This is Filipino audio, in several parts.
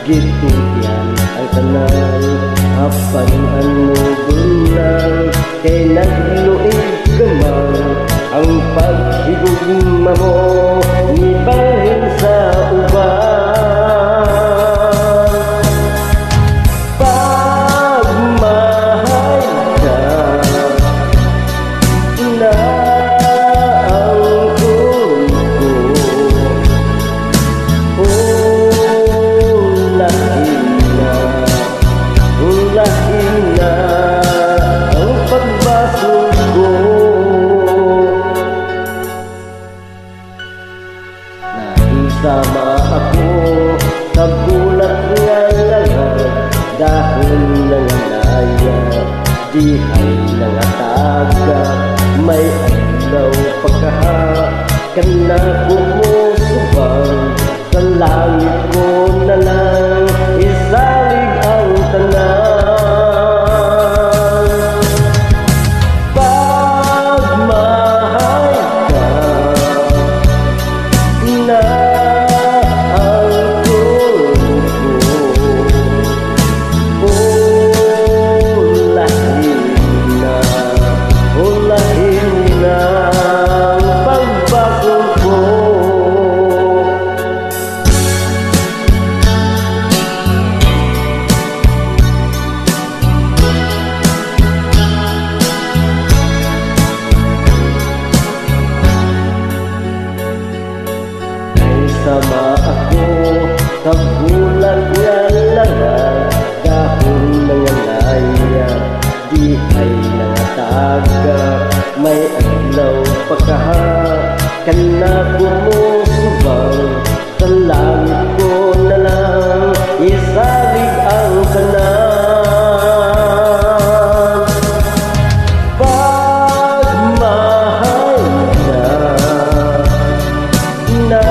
Gituyan ang tanan, apanan mo bunang, kay nagluig gamang ang paghigugma mo, nibahin sa uban. Pagmahal ka na ang kuko, ulahin na ang pagbasog ko. Naisama ako sa bulat nga langad, dahil nanganaya, dihay nangataga, may adlaw pagkaha, kana kumusubang, sa langit ko na lang isalig ang tanan. Pagmahal ka na ang kuko, ulahin na ang pagbasog ko. Sama ako sa bulag nga langad, dahil nanganaya, dihay nangataga, may adlaw pagkaha, kana kumusubang, sa langit ko na lang isalig ang tanan. Pagmahal ka na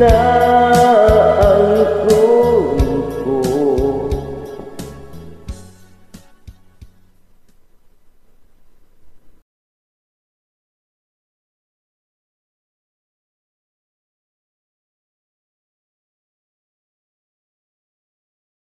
na ang